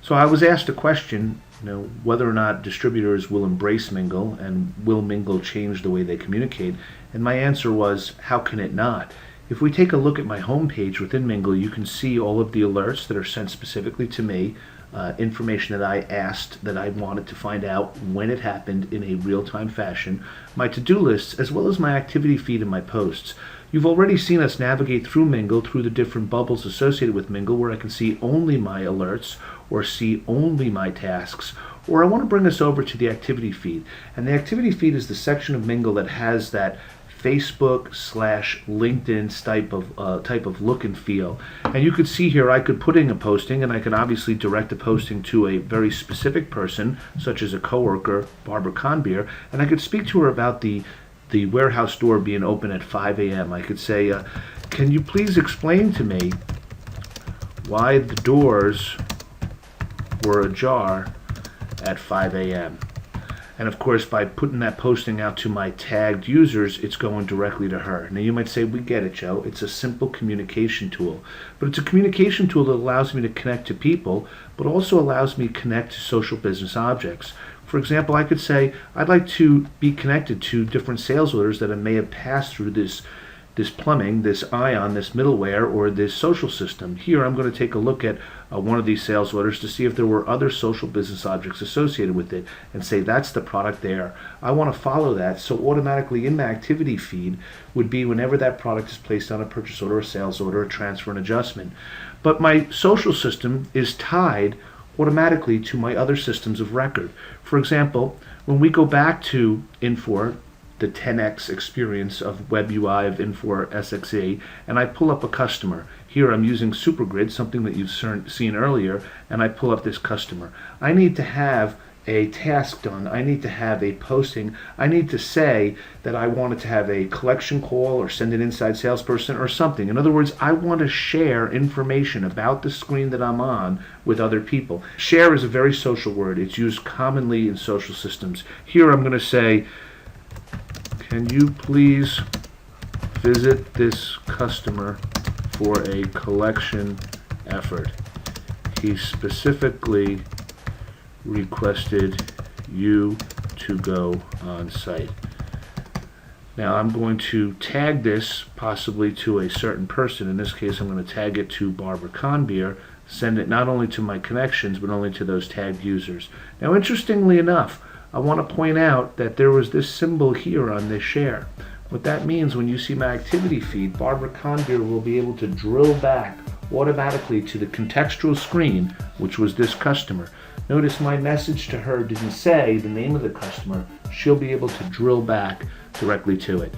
So I was asked a question, whether or not distributors will embrace Ming.le and will Ming.le change the way they communicate? And my answer was, how can it not? If we take a look at my homepage within Ming.le, you can see all of the alerts that are sent specifically to me, information that I asked that I wanted to find out when it happened in a real-time fashion, my to-do lists, as well as my activity feed and my posts. You've already seen us navigate through Ming.le, through the different bubbles associated with Ming.le, where I can see only my alerts or see only my tasks, or I want to bring us over to the activity feed. And the activity feed is the section of Ming.le that has that Facebook/LinkedIn type of look and feel. And you could see here I could put in a posting, and I could obviously direct a posting to a very specific person, such as a coworker, Barbara Conbeer, and I could speak to her about the warehouse door being open at 5 a.m. I could say, can you please explain to me why the doors were ajar at 5 a.m.? And of course, by putting that posting out to my tagged users, it's going directly to her. Now you might say, we get it, Joe. It's a simple communication tool. But it's a communication tool that allows me to connect to people, but also allows me to connect to social business objects. For example, I could say, I'd like to be connected to different sales orders that I may have passed through this plumbing, this ion, this middleware, or this social system. Here I'm going to take a look at one of these sales orders to see if there were other social business objects associated with it and say that's the product there. I want to follow that, so automatically in my activity feed would be whenever that product is placed on a purchase order, a sales order, a transfer, an adjustment. But my social system is tied automatically to my other systems of record. For example, when we go back to Infor, the 10x experience of Web UI of Infor SXE, and I pull up a customer. Here I'm using Supergrid, something that you've seen earlier, and I pull up this customer. I need to have a task done. I need to have a posting. I need to say that I wanted to have a collection call or send an inside salesperson or something. In other words, I want to share information about the screen that I'm on with other people. Share is a very social word. It's used commonly in social systems. Here I'm going to say, can you please visit this customer for a collection effort? He specifically requested you to go on site. Now I'm going to tag this possibly to a certain person. In this case, I'm going to tag it to Barbara Conbeer, send it not only to my connections, but only to those tagged users. Now, interestingly enough, I want to point out that there was this symbol here on this share. What that means, when you see my activity feed, Barbara Conbeer will be able to drill back automatically to the contextual screen, which was this customer. Notice my message to her didn't say the name of the customer. She'll be able to drill back directly to it.